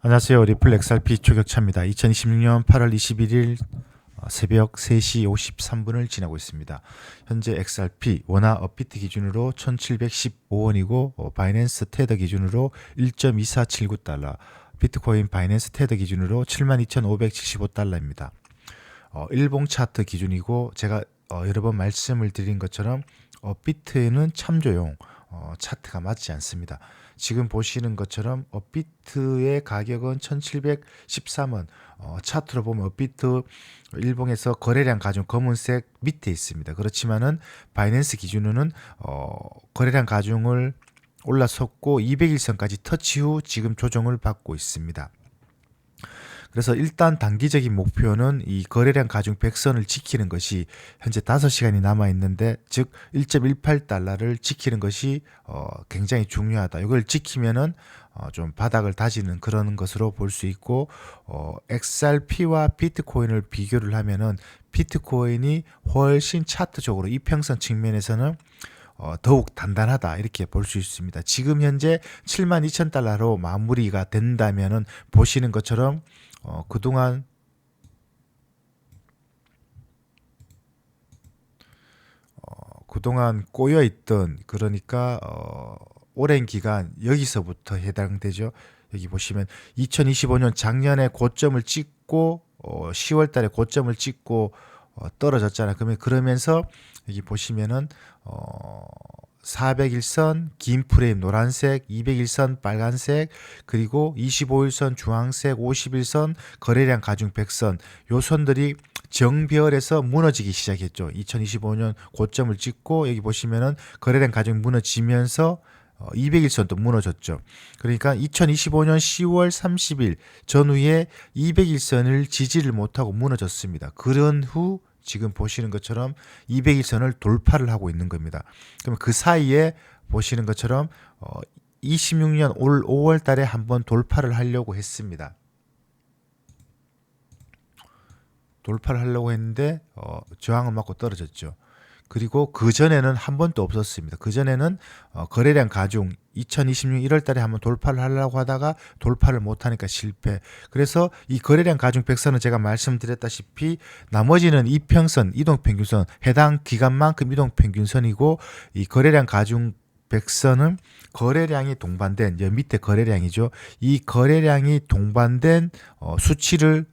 안녕하세요. 리플 XRP 초격차입니다. 2026년 8월 21일 새벽 3시 53분을 지나고 있습니다. 현재 XRP 원화 업비트 기준으로 1715원이고 바이낸스 테더 기준으로 1.2479달러, 비트코인 바이낸스 테더 기준으로 72,575달러입니다. 일봉 차트 기준이고 제가 여러 번 말씀을 드린 것처럼 업비트에는 참조용 차트가 맞지 않습니다. 지금 보시는 것처럼 업비트의 가격은 1713원, 차트로 보면 업비트 일봉에서 거래량 가중 검은색 밑에 있습니다. 그렇지만은 바이낸스 기준으로는 거래량 가중을 올라섰고 200일선까지 터치 후 지금 조정을 받고 있습니다. 그래서 일단 단기적인 목표는 이 거래량 가중 100선을 지키는 것이 현재 5시간이 남아 있는데, 즉 1.18달러를 지키는 것이 굉장히 중요하다. 이걸 지키면은 좀 바닥을 다지는 그런 것으로 볼 수 있고, XRP와 비트코인을 비교를 하면은 비트코인이 훨씬 차트적으로 이평선 측면에서는 더욱 단단하다 이렇게 볼 수 있습니다. 지금 현재 72,000달러로 마무리가 된다면은 보시는 것처럼 그동안 꼬여 있던, 그러니까 오랜 기간 여기서부터 해당되죠. 여기 보시면 2025년 작년에 고점을 찍고 10월 달에 고점을 찍고 떨어졌잖아요. 그러면서 여기 보시면은 400일선 긴 프레임 노란색, 200일선 빨간색, 그리고 25일선 주황색, 50일선 거래량 가중 100선, 요 선들이 정별해서 무너지기 시작했죠. 2025년 고점을 찍고 여기 보시면은 거래량 가중 무너지면서 200일선도 무너졌죠. 그러니까 2025년 10월 30일 전후에 200일선을 지지를 못하고 무너졌습니다. 그런 후 지금 보시는 것처럼 200일선을 돌파를 하고 있는 겁니다. 그러면 그 사이에 보시는 것처럼 26년 올 5월 달에 한번 돌파를 하려고 했습니다. 돌파를 하려고 했는데 저항을 맞고 떨어졌죠. 그리고 그 전에는 한 번도 없었습니다. 그 전에는 거래량 가중 2026년 1월 달에 한번 돌파를 하려고 하다가 돌파를 못하니까 실패. 그래서 이 거래량 가중 100선은 제가 말씀드렸다시피 나머지는 이평선, 이동평균선, 해당 기간만큼 이동평균선이고, 이 거래량 가중 100선은 거래량이 동반된, 여 밑에 거래량이죠. 이 거래량이 동반된 수치를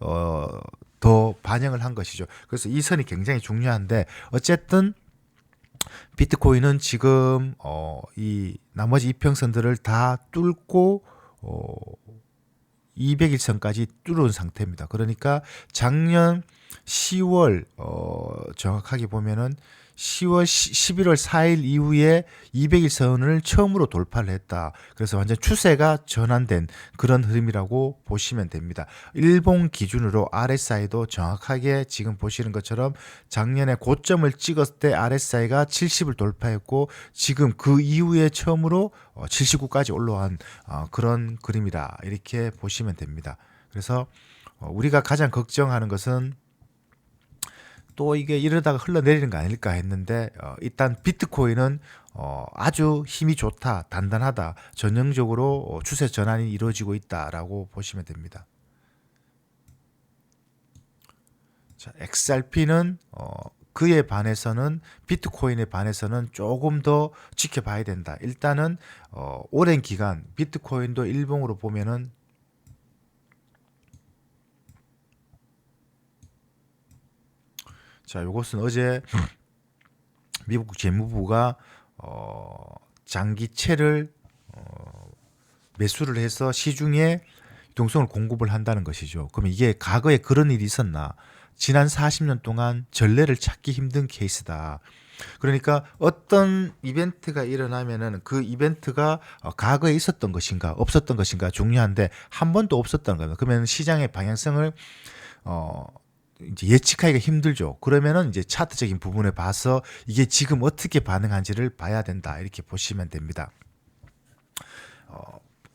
더 반영을 한 것이죠. 그래서 이 선이 굉장히 중요한데, 어쨌든 비트코인은 지금 이 나머지 이평선들을 다 뚫고 200일선까지 뚫은 상태입니다. 그러니까 작년 10월 정확하게 보면은 11월 4일 이후에 200일선을 처음으로 돌파를 했다. 그래서 완전 추세가 전환된 그런 흐름이라고 보시면 됩니다. 일본 기준으로 RSI도 정확하게 지금 보시는 것처럼 작년에 고점을 찍었을 때 RSI가 70을 돌파했고, 지금 그 이후에 처음으로 79까지 올라온 그런 그림이다. 이렇게 보시면 됩니다. 그래서 우리가 가장 걱정하는 것은 또 이게 이러다가 흘러내리는 거 아닐까 했는데, 일단 비트코인은 아주 힘이 좋다, 단단하다, 전형적으로 추세 전환이 이루어지고 있다라고 보시면 됩니다. 자, XRP는 그에 반해서는, 비트코인에 반해서는 조금 더 지켜봐야 된다. 일단은 오랜 기간 비트코인도 일봉으로 보면은, 자, 요것은 어제 미국 재무부가 장기채를 매수를 해서 시중에 유동성을 공급을 한다는 것이죠. 그러면 이게 과거에 그런 일이 있었나? 지난 40년 동안 전례를 찾기 힘든 케이스다. 그러니까 어떤 이벤트가 일어나면은 그 이벤트가 과거에 있었던 것인가 없었던 것인가 중요한데, 한 번도 없었던 겁니다. 그러면 시장의 방향성을 이제 예측하기가 힘들죠. 그러면은 이제 차트적인 부분에 봐서 이게 지금 어떻게 반응한지를 봐야 된다. 이렇게 보시면 됩니다.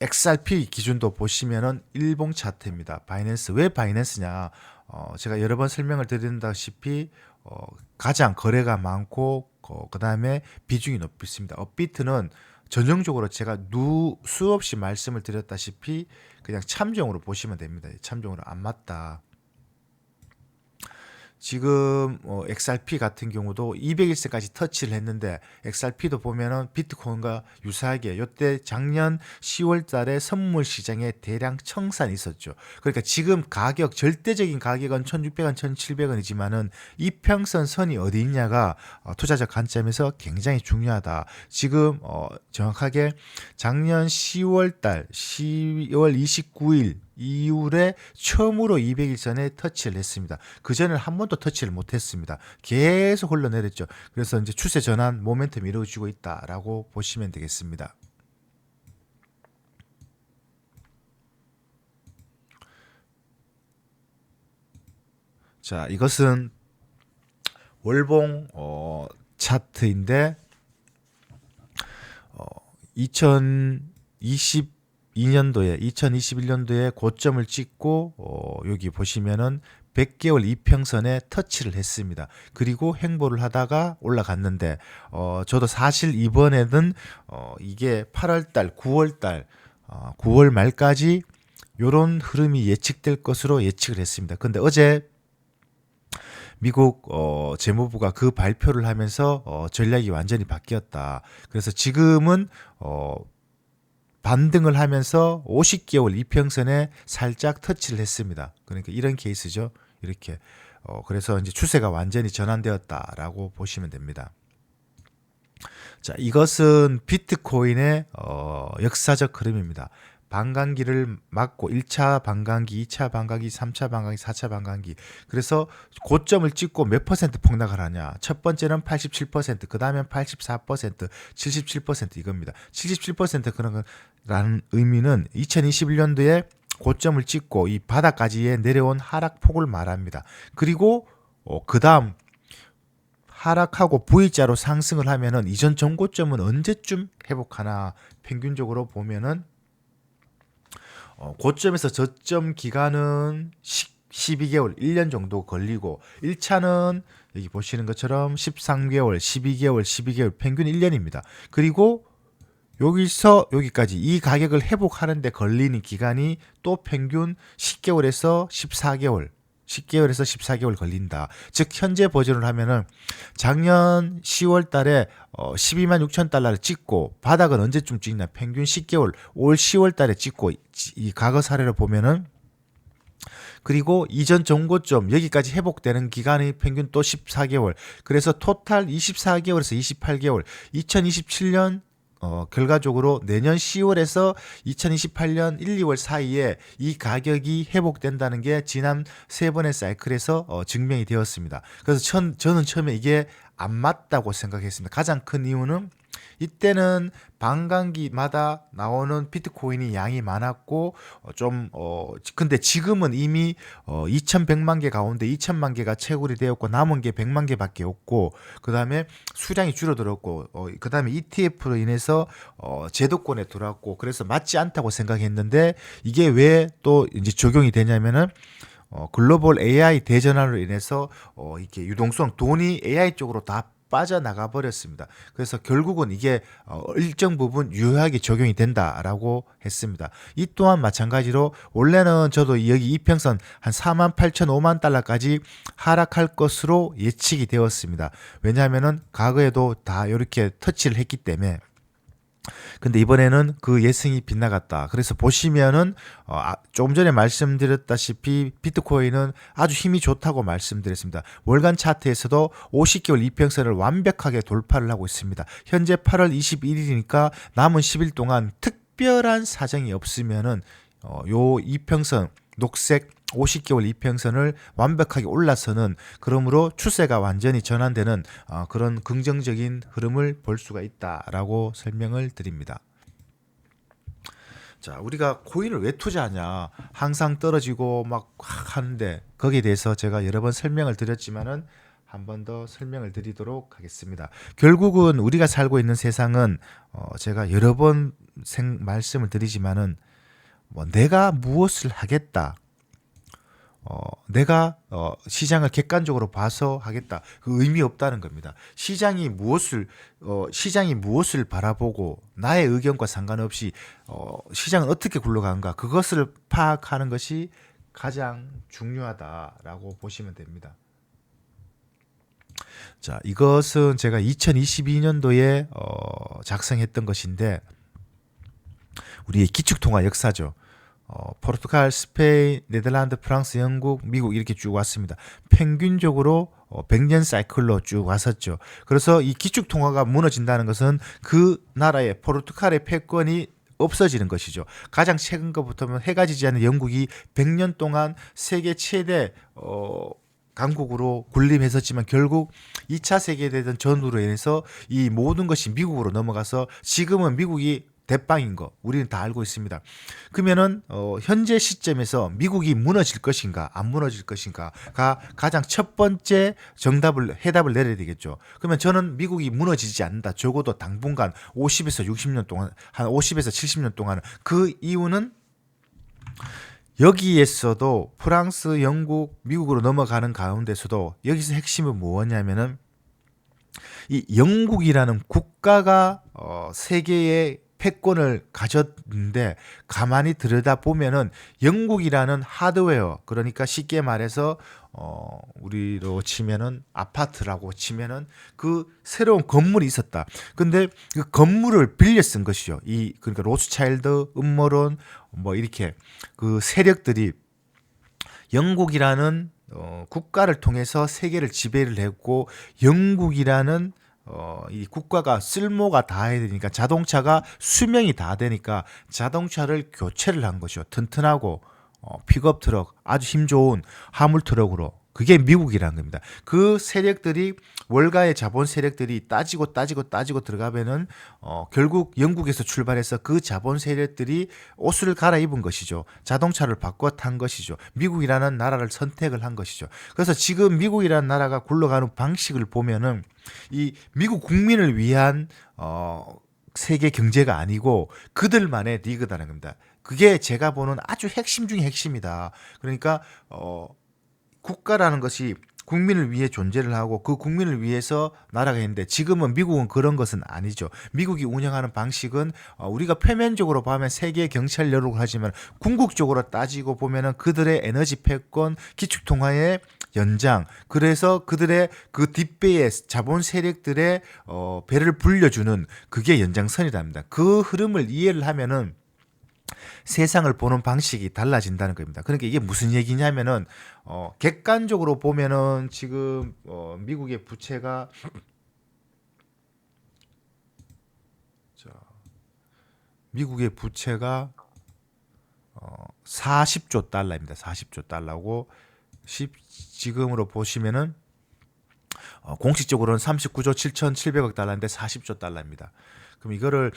XRP 기준도 보시면은 일봉 차트입니다. 바이낸스. 왜 바이낸스냐? 제가 여러 번 설명을 드린다시피 가장 거래가 많고 그 다음에 비중이 높습니다. 업비트는 전형적으로 제가 수없이 말씀을 드렸다시피 그냥 참정으로 보시면 됩니다. 참정으로 안 맞다. 지금 XRP 같은 경우도 200일선까지 터치를 했는데 XRP도 보면은 비트코인과 유사하게 이때 작년 10월 달에 선물 시장에 대량 청산이 있었죠. 그러니까 지금 가격 절대적인 가격은 1,600원, 1,700원이지만은 이평선 선이 어디 있냐가 투자적 관점에서 굉장히 중요하다. 지금 정확하게 작년 10월 달 10월 29일 이후에 처음으로 200일선에 터치를 했습니다. 그전에는 한 번도 터치를 못했습니다. 계속 흘러내렸죠. 그래서 이제 추세 전환 모멘텀이 이루어지고 있다라고 보시면 되겠습니다. 자, 이것은 월봉 차트인데 2021년도에 고점을 찍고 여기 보시면은 100개월 이평선에 터치를 했습니다. 그리고 횡보를 하다가 올라갔는데 저도 사실 이번에는 이게 8월달, 9월달, 9월 말까지 이런 흐름이 예측될 것으로 예측을 했습니다. 근데 어제 미국 재무부가 그 발표를 하면서 전략이 완전히 바뀌었다. 그래서 지금은 반등을 하면서 50개월 이평선에 살짝 터치를 했습니다. 그러니까 이런 케이스죠. 이렇게 그래서 이제 추세가 완전히 전환되었다라고 보시면 됩니다. 자, 이것은 비트코인의 역사적 흐름입니다. 반감기를 맞고 1차 반감기, 2차 반감기, 3차 반감기, 4차 반감기. 그래서 고점을 찍고 몇 퍼센트 폭락을 하냐. 첫 번째는 87%, 그 다음엔 84%, 77% 이겁니다. 77% 그런 거라는 의미는 2021년도에 고점을 찍고 이 바닥까지에 내려온 하락폭을 말합니다. 그리고 그 다음 하락하고 V자로 상승을 하면은 이전 전고점은 언제쯤 회복하나 평균적으로 보면은 고점에서 저점 기간은 12개월, 1년 정도 걸리고 1차는 여기 보시는 것처럼 13개월, 12개월 평균 1년입니다. 그리고 여기서 여기까지 이 가격을 회복하는데 걸리는 기간이 또 평균 10개월에서 14개월 걸린다. 즉 현재 버전을 하면은 작년 10월 달에 12만 6천 달러를 찍고 바닥은 언제쯤 찍냐? 평균 10개월, 올 10월 달에 찍고 이 과거 사례를 보면은 그리고 이전 정고점 여기까지 회복되는 기간이 평균 또 14개월. 그래서 토탈 24개월에서 28개월. 2027년 결과적으로 내년 10월에서 2028년 1, 2월 사이에 이 가격이 회복된다는 게 지난 세 번의 사이클에서 증명이 되었습니다. 그래서 저는 처음에 이게 안 맞다고 생각했습니다. 가장 큰 이유는 이때는 반감기마다 나오는 비트코인이 양이 많았고 근데 지금은 이미 2100만 개 가운데 2000만 개가 채굴이 되었고 남은 게 100만 개밖에 없고 그다음에 수량이 줄어들었고 그다음에 ETF로 인해서 제도권에 들어왔고 그래서 맞지 않다고 생각했는데 이게 왜 또 이제 적용이 되냐면은 글로벌 AI 대전환으로 인해서 이렇게 유동성 돈이 AI 쪽으로 다 빠져나가 버렸습니다. 그래서 결국은 이게 일정 부분 유효하게 적용이 된다라고 했습니다. 이 또한 마찬가지로 원래는 저도 여기 이평선 한 4만 8천 5만 달러까지 하락할 것으로 예측이 되었습니다. 왜냐하면은 과거에도 다 이렇게 터치를 했기 때문에. 근데 이번에는 그 예상이 빗나갔다. 그래서 보시면은 조금 전에 말씀드렸다시피 비트코인은 아주 힘이 좋다고 말씀드렸습니다. 월간 차트에서도 50개월 이평선을 완벽하게 돌파를 하고 있습니다. 현재 8월 21일이니까 남은 10일 동안 특별한 사정이 없으면은 요 이평선 녹색 50개월 이평선을 완벽하게 올라서는 그러므로 추세가 완전히 전환되는 그런 긍정적인 흐름을 볼 수가 있다라고 설명을 드립니다. 자, 우리가 코인을 왜 투자하냐? 항상 떨어지고 막 하는데 거기에 대해서 제가 여러 번 설명을 드렸지만은 한 번 더 설명을 드리도록 하겠습니다. 결국은 우리가 살고 있는 세상은 제가 여러 번 말씀을 드리지만은 뭐 내가 무엇을 하겠다. 내가 시장을 객관적으로 봐서 하겠다. 그 의미 없다는 겁니다. 시장이 무엇을 바라보고 나의 의견과 상관없이 시장은 어떻게 굴러가는가 그것을 파악하는 것이 가장 중요하다라고 보시면 됩니다. 자, 이것은 제가 2022년도에 작성했던 것인데 우리의 기축통화 역사죠. 포르투갈, 스페인, 네덜란드, 프랑스, 영국, 미국 이렇게 쭉 왔습니다. 평균적으로 100년 사이클로 쭉 왔었죠. 그래서 이 기축통화가 무너진다는 것은 그 나라의 포르투갈의 패권이 없어지는 것이죠. 가장 최근 것부터는 해가 지지 않는 영국이 100년 동안 세계 최대 강국으로 군림했었지만 결국 2차 세계대전 전후로 인해서 이 모든 것이 미국으로 넘어가서 지금은 미국이 대빵인 거 우리는 다 알고 있습니다. 그러면은 현재 시점에서 미국이 무너질 것인가 안 무너질 것인가가 가장 첫 번째 해답을 내려야 되겠죠. 그러면 저는 미국이 무너지지 않는다. 적어도 당분간 50에서 60년 동안 한 50에서 70년 동안은 그 이유는 여기에서도 프랑스, 영국, 미국으로 넘어가는 가운데서도 여기서 핵심은 뭐냐면은 이 영국이라는 국가가 세계의 패권을 가졌는데 가만히 들여다보면은 영국이라는 하드웨어 그러니까 쉽게 말해서 우리로 치면은 아파트라고 치면은 그 새로운 건물이 있었다. 근데 그 건물을 빌려 쓴 것이죠. 그러니까 로스차일드 음모론 뭐 이렇게 그 세력들이 영국이라는 국가를 통해서 세계를 지배를 했고 영국이라는 이 국가가 쓸모가 닿아야 되니까 자동차가 수명이 다 되니까 자동차를 교체를 한 것이죠. 튼튼하고 픽업 트럭 아주 힘 좋은 화물 트럭으로 그게 미국이라는 겁니다. 그 세력들이 월가의 자본 세력들이 따지고 들어가면은 결국 영국에서 출발해서 그 자본 세력들이 옷을 갈아입은 것이죠. 자동차를 바꿔 탄 것이죠. 미국이라는 나라를 선택을 한 것이죠. 그래서 지금 미국이라는 나라가 굴러가는 방식을 보면은 이 미국 국민을 위한 세계 경제가 아니고 그들만의 리그다는 겁니다. 그게 제가 보는 아주 핵심 중의 핵심이다. 그러니까 국가라는 것이 국민을 위해 존재를 하고 그 국민을 위해서 나라가 있는데 지금은 미국은 그런 것은 아니죠. 미국이 운영하는 방식은 우리가 표면적으로 보면 세계 경찰 여력을 하지만 궁극적으로 따지고 보면은 그들의 에너지 패권, 기축통화의 연장. 그래서 그들의 그 뒷배의 자본 세력들의 배를 불려주는 그게 연장선이랍니다. 그 흐름을 이해를 하면은 세상을 보는 방식이 달라진다는 겁니다. 그러니까 이게 무슨 얘기냐면은 객관적으로 보면은 지금 미국의 부채가 40조 달러입니다. 40조 달러고 지금으로 보시면은 공식적으로는 39조 7,700억 달러인데 40조 달러입니다. 그럼 이거를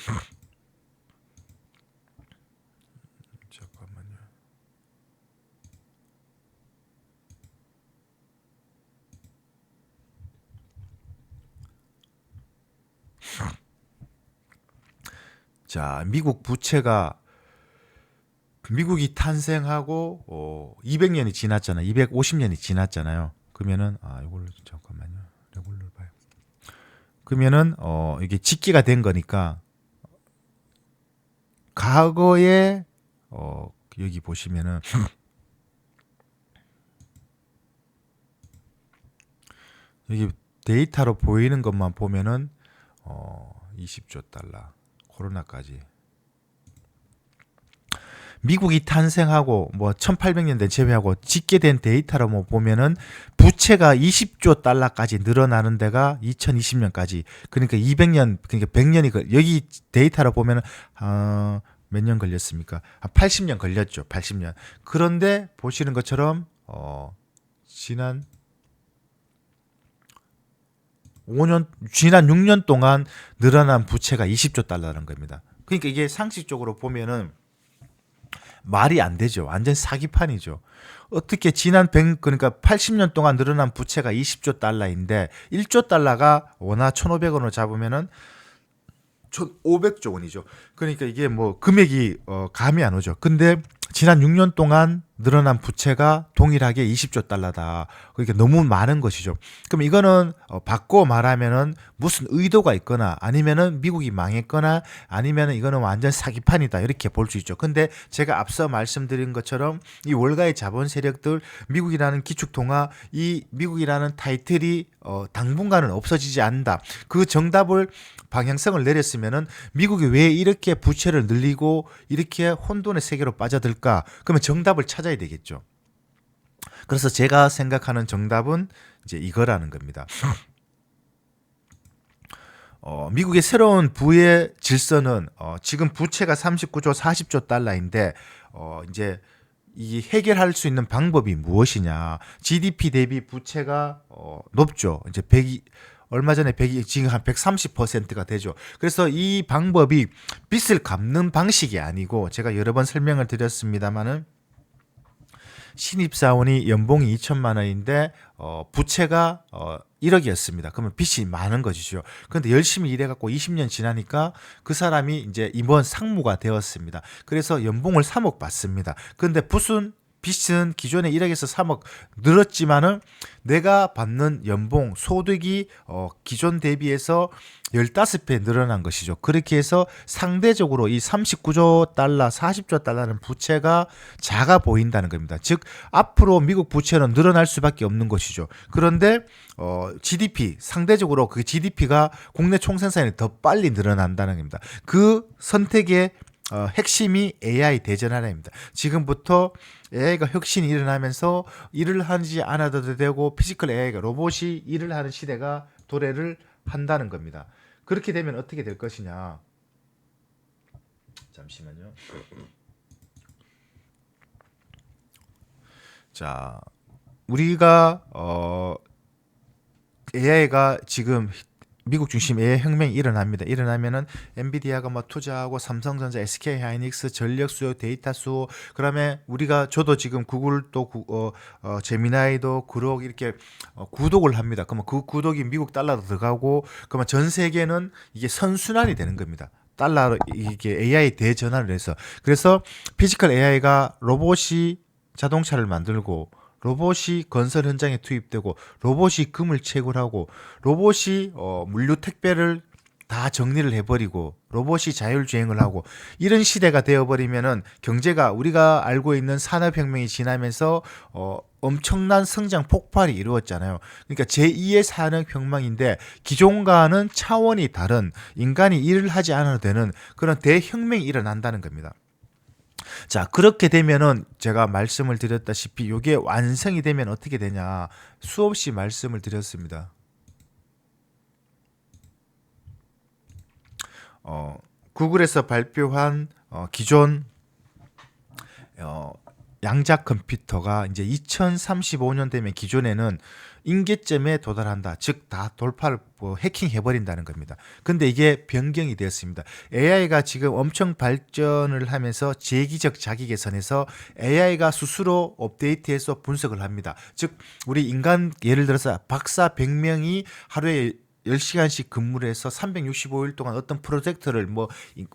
잠깐만요. 자, 미국이 탄생하고 200년이 지났잖아요. 250년이 지났잖아요. 그러면은 이걸로 잠깐만요. 이걸로 봐요. 그러면은 이게 직기가 된 거니까 과거에 여기 보시면은 여기 데이터로 보이는 것만 보면은 20조 달러 코로나까지 미국이 탄생하고 뭐 1800년대 제외하고 짓게 된 데이터로 뭐 보면은 부채가 20조 달러까지 늘어나는 데가 2020년까지 그러니까 200년 그러니까 100년이 여기 데이터로 보면은 몇 년 걸렸습니까? 80년 걸렸죠. 80년. 그런데 보시는 것처럼 지난 6년 동안 늘어난 부채가 20조 달러라는 겁니다. 그러니까 이게 상식적으로 보면은 말이 안 되죠. 완전 사기판이죠. 어떻게 그러니까 80년 동안 늘어난 부채가 20조 달러인데 1조 달러가 원화 1,500원으로 잡으면은 1,500조 원이죠. 그러니까 이게 뭐 금액이 감이 안 오죠. 근데 지난 6년 동안 늘어난 부채가 동일하게 20조 달러다. 그러니까 너무 많은 것이죠. 그럼 이거는 바꿔 말하면은 무슨 의도가 있거나 아니면은 미국이 망했거나 아니면은 이거는 완전 사기판이다. 이렇게 볼 수 있죠. 근데 제가 앞서 말씀드린 것처럼 이 월가의 자본 세력들, 미국이라는 기축통화, 이 미국이라는 타이틀이 당분간은 없어지지 않는다. 그 정답을 방향성을 내렸으면은 미국이 왜 이렇게 부채를 늘리고 이렇게 혼돈의 세계로 빠져들까? 그러면 정답을 찾아야 되겠죠. 그래서 제가 생각하는 정답은 이제 이거라는 겁니다. 미국의 새로운 부의 질서는 지금 부채가 39조 40조 달러인데 이제 이 해결할 수 있는 방법이 무엇이냐? GDP 대비 부채가 높죠. 이제 100이 얼마 전에 100이 지금 한 130%가 되죠. 그래서 이 방법이 빚을 갚는 방식이 아니고 제가 여러 번 설명을 드렸습니다만은 신입사원이 연봉이 2천만 원인데 부채가 1억이었습니다. 그러면 빚이 많은 것이죠. 그런데 열심히 일해갖고 20년 지나니까 그 사람이 이제 임원 상무가 되었습니다. 그래서 연봉을 3억 받습니다. 그런데 빚은 기존에 1억에서 3억 늘었지만은 내가 받는 연봉, 소득이 기존 대비해서 15배 늘어난 것이죠. 그렇게 해서 상대적으로 이 39조 달러, 40조 달러는 부채가 작아 보인다는 겁니다. 즉 앞으로 미국 부채는 늘어날 수밖에 없는 것이죠. 그런데 GDP, 상대적으로 그 GDP가 국내 총생산이 더 빨리 늘어난다는 겁니다. 그 선택의 핵심이 AI 대전환입니다. 지금부터 AI가 혁신이 일어나면서 일을 하지 않아도 되고 피지컬 AI가 로봇이 일을 하는 시대가 도래를 한다는 겁니다. 그렇게 되면 어떻게 될 것이냐? 잠시만요. 자, 우리가 AI가 지금 미국 중심 AI 혁명이 일어납니다. 일어나면은 엔비디아가 뭐 투자하고 삼성전자, SK 하이닉스 전력 수요, 데이터 수요, 그다음에 저도 지금 구글도 제미나이도 그럭 이렇게 구독을 합니다. 그러면 그 구독이 미국 달러로 들어가고 그러면 전 세계는 이게 선순환이 되는 겁니다. 달러로 이게 AI 대전환을 해서 그래서 피지컬 AI가 로봇이 자동차를 만들고 로봇이 건설 현장에 투입되고 로봇이 금을 채굴하고 로봇이 물류 택배를 다 정리를 해버리고 로봇이 자율주행을 하고 이런 시대가 되어버리면은 경제가 우리가 알고 있는 산업혁명이 지나면서 엄청난 성장 폭발이 이루어졌잖아요. 그러니까 제2의 산업혁명인데 기존과는 차원이 다른 인간이 일을 하지 않아도 되는 그런 대혁명이 일어난다는 겁니다. 자, 그렇게 되면은 제가 말씀을 드렸다시피 이게 완성이 되면 어떻게 되냐 수없이 말씀을 드렸습니다. 구글에서 발표한 기존 양자 컴퓨터가 이제 2035년 되면 기존에는 임계점에 도달한다. 즉 다 돌파를 해킹해 버린다는 겁니다. 근데 이게 변경이 되었습니다. AI가 지금 엄청 발전을 하면서 재기적 자기계선에서 AI가 스스로 업데이트해서 분석을 합니다. 즉 우리 인간 예를 들어서 박사 100명이 하루에 10시간씩 근무를 해서 365일 동안 어떤 프로젝트를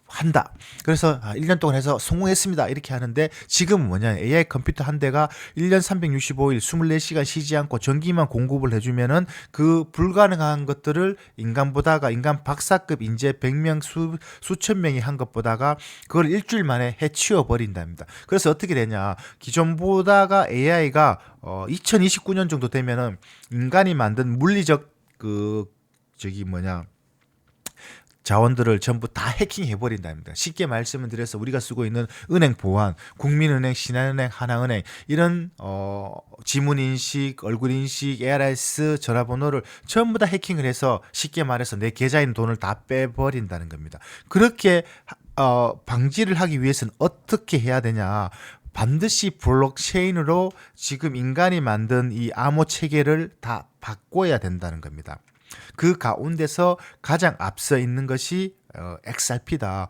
한다. 그래서 1년 동안 해서 성공했습니다. 이렇게 하는데 지금은 뭐냐. AI 컴퓨터 한 대가 1년 365일 24시간 쉬지 않고 전기만 공급을 해주면은 그 불가능한 것들을 인간 박사급 인재 100명 수천 명이 한 것보다가 그걸 일주일 만에 해치워 버린답니다. 그래서 어떻게 되냐. 기존보다가 AI가 2029년 정도 되면은 인간이 만든 물리적 자원들을 전부 다 해킹해 버린답니다. 쉽게 말씀을 드려서 우리가 쓰고 있는 은행 보안, 국민은행, 신한은행, 하나은행 이런 지문인식, 얼굴인식, ARS, 전화번호를 전부 다 해킹을 해서 쉽게 말해서 내 계좌에 있는 돈을 다 빼버린다는 겁니다. 그렇게 방지를 하기 위해서는 어떻게 해야 되냐. 반드시 블록체인으로 지금 인간이 만든 이 암호 체계를 다 바꿔야 된다는 겁니다. 그 가운데서 가장 앞서 있는 것이 XRP다.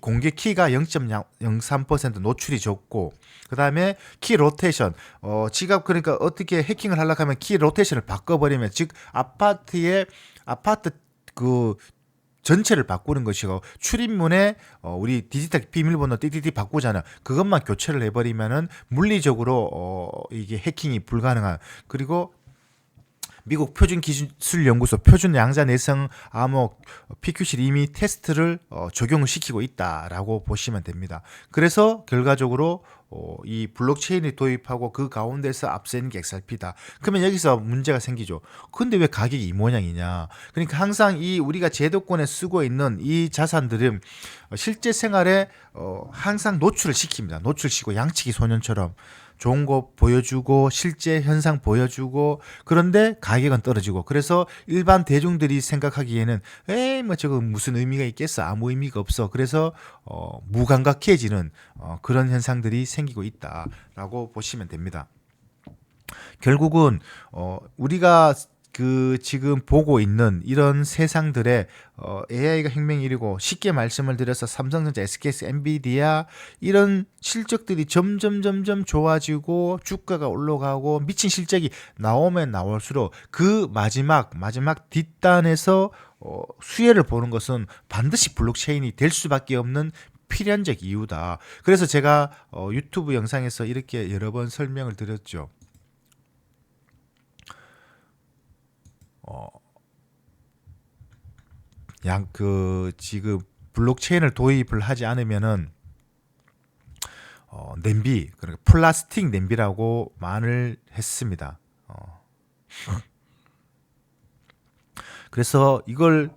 공개 키가 0.03% 노출이 적고 그 다음에 키 로테이션 그러니까 어떻게 해킹을 하려고 하면 키 로테이션을 바꿔버리면 즉 아파트 전체를 바꾸는 것이고 출입문에 우리 디지털 비밀번호 띠띠띠 바꾸잖아. 그것만 교체를 해버리면은 물리적으로 이게 해킹이 불가능한. 그리고 미국 표준기술연구소 표준양자 내성 암호 PQC 이미 테스트를 적용을 시키고 있다라고 보시면 됩니다. 그래서 결과적으로 이 블록체인을 도입하고 그 가운데서 앞서는 게 XRP다. 그러면 여기서 문제가 생기죠. 근데 왜 가격이 이 모양이냐? 그러니까 항상 이 우리가 제도권에 쓰고 있는 이 자산들은 실제 생활에 항상 노출을 시킵니다. 노출시키고 양치기 소년처럼 좋은 거 보여주고 실제 현상 보여주고 그런데 가격은 떨어지고 그래서 일반 대중들이 생각하기에는 에이 뭐 저거 무슨 의미가 있겠어 아무 의미가 없어 그래서 무감각해지는 그런 현상들이 생기고 있다라고 보시면 됩니다. 결국은 우리가 그 지금 보고 있는 이런 세상들의 AI가 혁명이 이르고 쉽게 말씀을 드려서 삼성전자, SKS, 엔비디아 이런 실적들이 점점 좋아지고 주가가 올라가고 미친 실적이 나오면 나올수록 그 마지막 뒷단에서 수혜를 보는 것은 반드시 블록체인이 될 수밖에 없는 필연적 이유다. 그래서 제가 유튜브 영상에서 이렇게 여러 번 설명을 드렸죠. 지금 블록체인을 도입을 하지 않으면은 냄비 그러니까 플라스틱 냄비라고 말을 했습니다. 그래서 이걸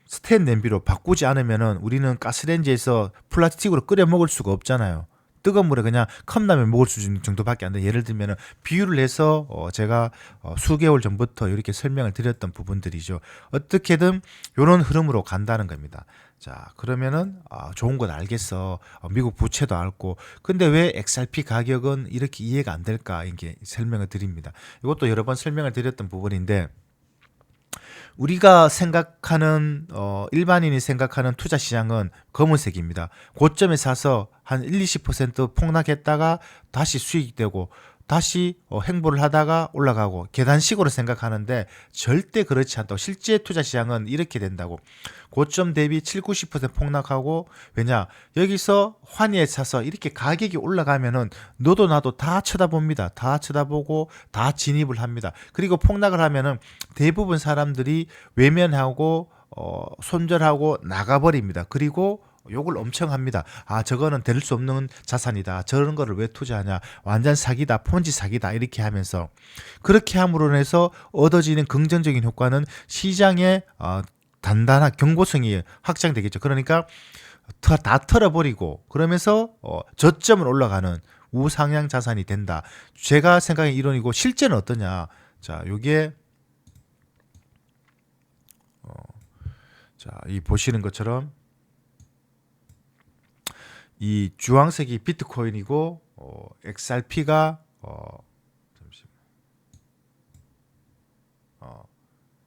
스텐 냄비로 바꾸지 않으면은 우리는 가스레인지에서 플라스틱으로 끓여 먹을 수가 없잖아요. 뜨거운 물에 그냥 컵라면 먹을 수 정도밖에 안 돼. 예를 들면 비유를 해서 제가 수개월 전부터 이렇게 설명을 드렸던 부분들이죠. 어떻게든 이런 흐름으로 간다는 겁니다. 자, 그러면은 좋은 건 알겠어. 미국 부채도 알고. 근데 왜 XRP 가격은 이렇게 이해가 안 될까? 이게 설명을 드립니다. 이것도 여러 번 설명을 드렸던 부분인데 우리가 생각하는 일반인이 생각하는 투자 시장은 검은색입니다. 고점에 사서 한 1-20% 폭락했다가 다시 수익되고 다시 행보를 하다가 올라가고 계단식으로 생각하는데 절대 그렇지 않다고. 실제 투자 시장은 이렇게 된다고. 고점 대비 7-90% 폭락하고 왜냐 여기서 환희에 차서 이렇게 가격이 올라가면은 너도 나도 다 쳐다봅니다. 다 쳐다보고 다 진입을 합니다. 그리고 폭락을 하면은 대부분 사람들이 외면하고 손절하고 나가버립니다. 그리고 욕을 엄청 합니다. 저거는 될 수 없는 자산이다. 저런 거를 왜 투자하냐. 완전 사기다. 폰지 사기다. 이렇게 하면서 그렇게 함으로 해서 얻어지는 긍정적인 효과는 시장의 단단한 경고성이 확장되겠죠. 그러니까 다 털어버리고 그러면서 저점을 올라가는 우상향 자산이 된다. 제가 생각한 이론이고 실제는 어떠냐. 자, 요게 이 보시는 것처럼 이 주황색이 비트코인이고 XRP가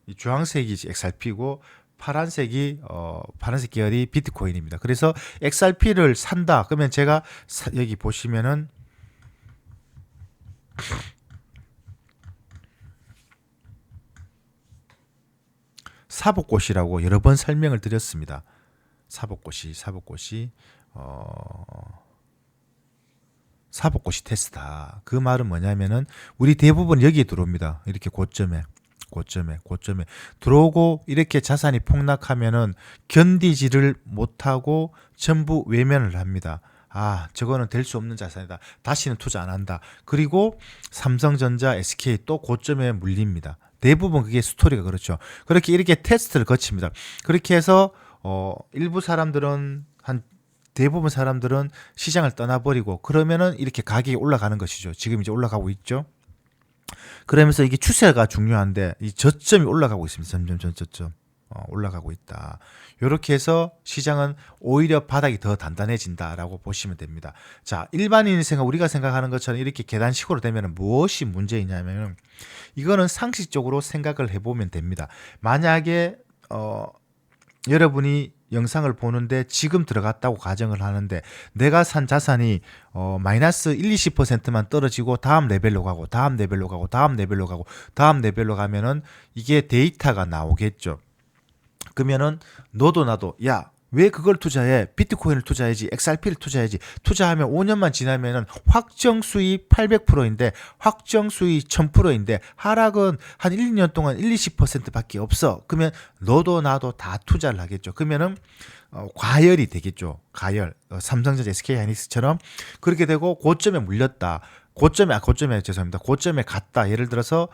이 주황색이 XRP고 파란색 계열이 비트코인입니다. 그래서 XRP를 산다. 그러면 제가 여기 보시면은 사복꽃이라고 여러 번 설명을 드렸습니다. 사복꽃이 테스트다. 그 말은 뭐냐면은 우리 대부분 여기에 들어옵니다. 이렇게 고점에 들어오고 이렇게 자산이 폭락하면은 견디지를 못하고 전부 외면을 합니다. 저거는 될 수 없는 자산이다. 다시는 투자 안 한다. 그리고 삼성전자, SK 또 고점에 물립니다. 대부분 그게 스토리가 그렇죠. 그렇게 이렇게 테스트를 거칩니다. 그렇게 해서 일부 사람들은 대부분 사람들은 시장을 떠나버리고 그러면은 이렇게 가격이 올라가는 것이죠. 지금 이제 올라가고 있죠. 그러면서 이게 추세가 중요한데 이 저점이 올라가고 있습니다. 점점 저점 올라가고 있다. 이렇게 해서 시장은 오히려 바닥이 더 단단해진다라고 보시면 됩니다. 자, 일반인이 우리가 생각하는 것처럼 이렇게 계단식으로 되면 무엇이 문제이냐면 이거는 상식적으로 생각을 해보면 됩니다. 만약에 여러분이 영상을 보는데 지금 들어갔다고 가정을 하는데 내가 산 자산이 마이너스 1-20%만 떨어지고 다음 레벨로 가고 다음 레벨로 가고 다음 레벨로 가고 다음 레벨로 가면은 이게 데이터가 나오겠죠. 그러면은 너도 나도 야, 왜 그걸 투자해? 비트코인을 투자해야지. XRP를 투자해야지. 투자하면 5년만 지나면은 확정 수익 800%인데 확정 수익 1000%인데 하락은 한 1, 2년 동안 1, 20%밖에 없어. 그러면 너도 나도 다 투자를 하겠죠. 그러면은 과열이 되겠죠. 과열. 삼성전자, SK하이닉스처럼 그렇게 되고 고점에 물렸다. 고점에 죄송합니다. 고점에 갔다. 예를 들어서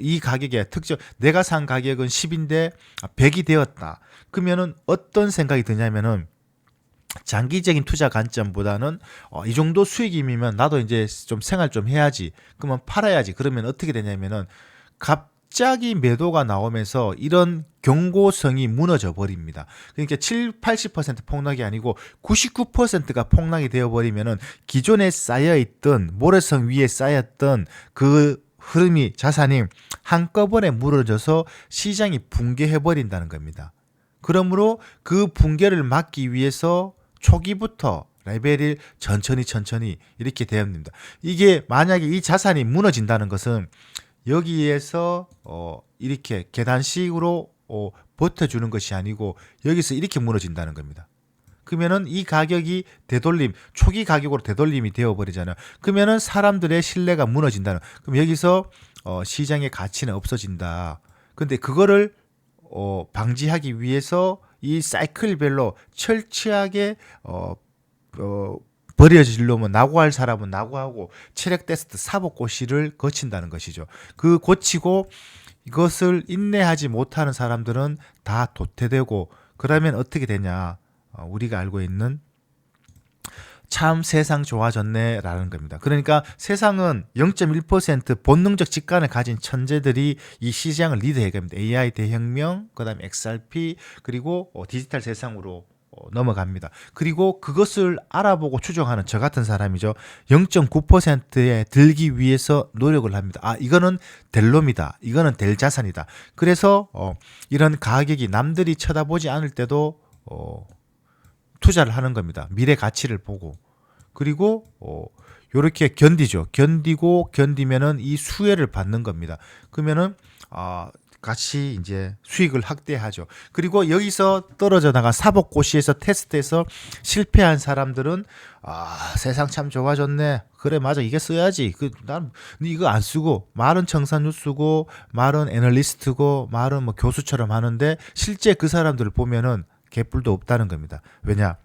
이 가격에 특정 내가 산 가격은 10인데 100이 되었다. 그러면은 어떤 생각이 드냐면은 장기적인 투자 관점보다는 이 정도 수익이면 나도 이제 좀 생활 좀 해야지. 그러면 팔아야지. 그러면 어떻게 되냐면은 갑자기 매도가 나오면서 이런 경고성이 무너져 버립니다. 그러니까 7, 80% 폭락이 아니고 99%가 폭락이 되어 버리면은 기존에 쌓여 있던 모래성 위에 쌓였던 그 흐름이 자산이 한꺼번에 무너져서 시장이 붕괴해 버린다는 겁니다. 그러므로 그 붕괴를 막기 위해서 초기부터 레벨이 천천히 이렇게 되어야 됩니다. 이게 만약에 이 자산이 무너진다는 것은 여기에서 이렇게 계단식으로 버텨주는 것이 아니고 여기서 이렇게 무너진다는 겁니다. 그러면은 이 가격이 되돌림, 초기 가격으로 되돌림이 되어버리잖아요. 그러면은 사람들의 신뢰가 무너진다는. 그럼 여기서 시장의 가치는 없어진다. 근데 그거를 방지하기 위해서 이 사이클별로 철저하게 버려지려면 낙오할 사람은 낙오하고 체력 테스트 사법고시를 거친다는 것이죠. 그 고치고 이것을 인내하지 못하는 사람들은 다 도태되고 그러면 어떻게 되냐? 우리가 알고 있는 참 세상 좋아졌네라는 겁니다. 그러니까 세상은 0.1% 본능적 직관을 가진 천재들이 이 시장을 리드해 갑니다. AI 대혁명, 그다음에 XRP 그리고 디지털 세상으로 넘어갑니다. 그리고 그것을 알아보고 추종하는 저 같은 사람이죠. 0.9%에 들기 위해서 노력을 합니다. 아, 이거는 될 놈이다. 이거는 될 자산이다. 그래서 이런 가격이 남들이 쳐다보지 않을 때도 투자를 하는 겁니다. 미래 가치를 보고. 그리고 요렇게 견디죠. 견디면은 이 수혜를 받는 겁니다. 그러면은 같이 이제 수익을 확대하죠. 그리고 여기서 떨어져 나간 사법고시에서 테스트에서 실패한 사람들은 세상 참 좋아졌네. 그래 맞아 이게 써야지. 난 이거 안 쓰고 말은 청산유 쓰고 말은 애널리스트고 말은 뭐 교수처럼 하는데 실제 그 사람들을 보면은 개뿔도 없다는 겁니다. 왜냐?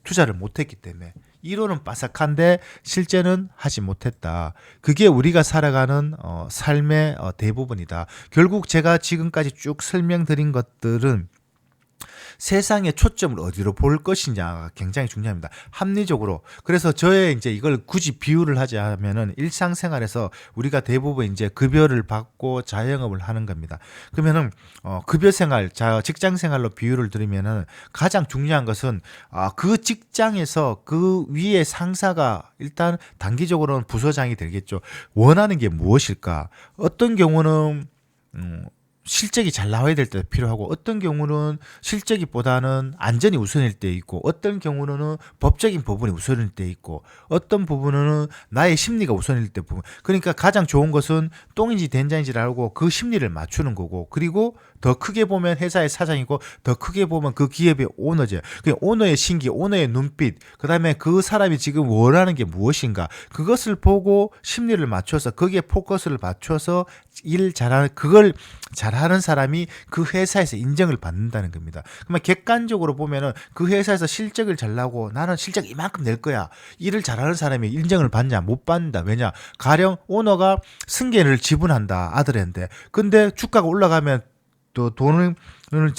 투자를 못했기 때문에. 이론은 빠삭한데 실제는 하지 못했다. 그게 우리가 살아가는 삶의 대부분이다. 결국 제가 지금까지 쭉 설명드린 것들은 세상의 초점을 어디로 볼 것이냐가 굉장히 중요합니다. 합리적으로. 그래서 저의 이제 이걸 굳이 비유를 하자면은 일상생활에서 우리가 대부분 이제 급여를 받고 자영업을 하는 겁니다. 그러면은 급여 생활, 직장 생활로 비유를 드리면은 가장 중요한 것은 그 직장에서 그 위에 상사가 일단 단기적으로는 부서장이 되겠죠. 원하는 게 무엇일까? 어떤 경우는 실적이 잘 나와야 될 때 필요하고 어떤 경우는 실적보다는 안전이 우선일 때 있고 어떤 경우는 법적인 부분이 우선일 때 있고 어떤 부분은 나의 심리가 우선일 때 부분. 그러니까 가장 좋은 것은 똥인지 된장인지를 알고 그 심리를 맞추는 거고 그리고 더 크게 보면 회사의 사장이고 더 크게 보면 그 기업의 오너죠. 그 오너의 신기, 오너의 눈빛, 그다음에 그 사람이 지금 원하는 게 무엇인가 그것을 보고 심리를 맞춰서 거기에 포커스를 맞춰서 일 잘하는 그걸 잘하는 사람이 그 회사에서 인정을 받는다는 겁니다. 그러면 객관적으로 보면은 그 회사에서 실적을 잘 나고 나는 실적 이만큼 낼 거야. 일을 잘하는 사람이 인정을 받냐? 못 받는다. 왜냐? 가령 오너가 승계를 지분한다 아들한테. 근데 주가가 올라가면 또 돈을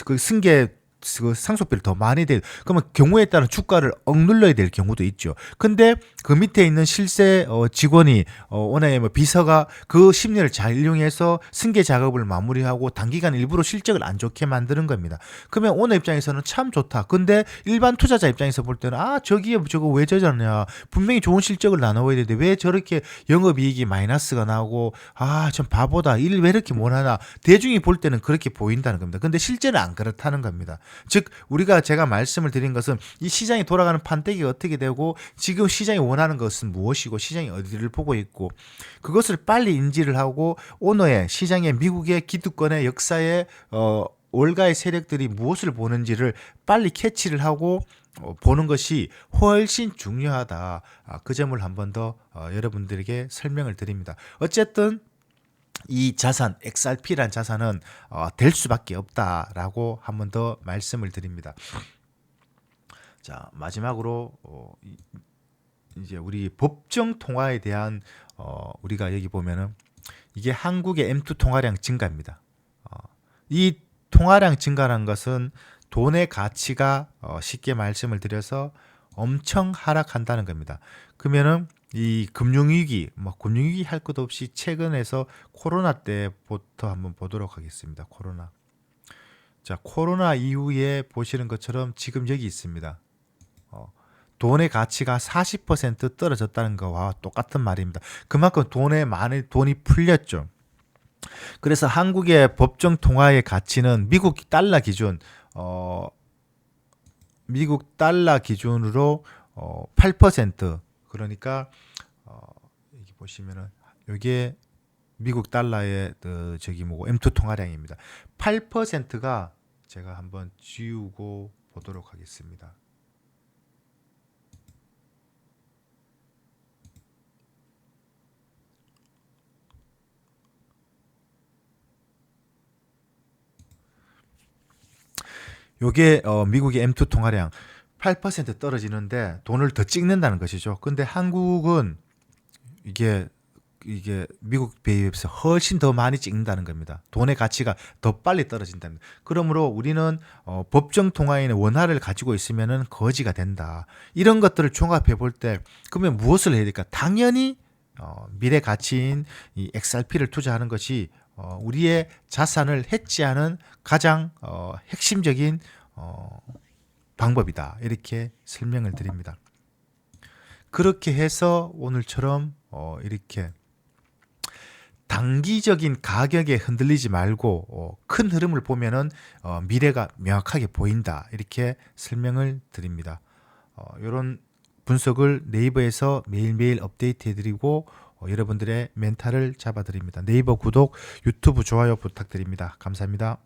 그 승계 그 상속비를 더 많이 될 그러면 경우에 따른 주가를 억눌러야 될 경우도 있죠. 근데 그 밑에 있는 실세 직원이 오늘 뭐 비서가 그 심리를 잘 이용해서 승계 작업을 마무리하고 단기간 일부러 실적을 안 좋게 만드는 겁니다. 그러면 오너 입장에서는 참 좋다. 근데 일반 투자자 입장에서 볼 때는 저기에 저거 왜 저러냐. 분명히 좋은 실적을 나눠야 되는데 왜 저렇게 영업이익이 마이너스가 나오고 참 바보다. 일 왜 이렇게 못하나. 대중이 볼 때는 그렇게 보인다는 겁니다. 근데 실제는 안 그렇다는 겁니다. 즉 우리가 제가 말씀을 드린 것은 이 시장이 돌아가는 판때기가 어떻게 되고 지금 시장이 원하는 것은 무엇이고 시장이 어디를 보고 있고 그것을 빨리 인지를 하고 오너의 시장의 미국의 기득권의 역사에 올가의 세력들이 무엇을 보는지를 빨리 캐치를 하고 보는 것이 훨씬 중요하다. 그 점을 한 번 더 여러분들에게 설명을 드립니다. 어쨌든 이 자산 XRP란 자산은 될 수밖에 없다라고 한 번 더 말씀을 드립니다. 자, 마지막으로 이제 우리 법정 통화에 대한 우리가 여기 보면은 이게 한국의 M2 통화량 증가입니다. 이 통화량 증가라는 것은 돈의 가치가 쉽게 말씀을 드려서 엄청 하락한다는 겁니다. 그러면은 이 금융위기, 금융위기 할 것 없이 최근에서 코로나 때부터 한번 보도록 하겠습니다. 코로나. 자, 코로나 이후에 보시는 것처럼 지금 여기 있습니다. 돈의 가치가 40% 떨어졌다는 거와 똑같은 말입니다. 그만큼 돈이 풀렸죠. 그래서 한국의 법정 통화의 가치는 미국 달러 기준으로 8%, 그러니까 여기 보시면은 이게 미국 달러의 M2 통화량입니다. 8%가 제가 한번 지우고 보도록 하겠습니다. 요게 미국의 M2 통화량 8% 떨어지는데 돈을 더 찍는다는 것이죠. 근데 한국은 이게 미국 비해서 훨씬 더 많이 찍는다는 겁니다. 돈의 가치가 더 빨리 떨어진다는. 그러므로 우리는 법정 통화에는 원화를 가지고 있으면은 거지가 된다. 이런 것들을 종합해 볼 때 그러면 무엇을 해야 될까? 당연히 미래 가치인 이 XRP를 투자하는 것이 우리의 자산을 해치하는 가장 핵심적인 방법이다. 이렇게 설명을 드립니다. 그렇게 해서 오늘처럼 이렇게 단기적인 가격에 흔들리지 말고 큰 흐름을 보면은 미래가 명확하게 보인다. 이렇게 설명을 드립니다. 이런 분석을 네이버에서 매일매일 업데이트 해드리고 여러분들의 멘탈을 잡아드립니다. 네이버 구독, 유튜브 좋아요 부탁드립니다. 감사합니다.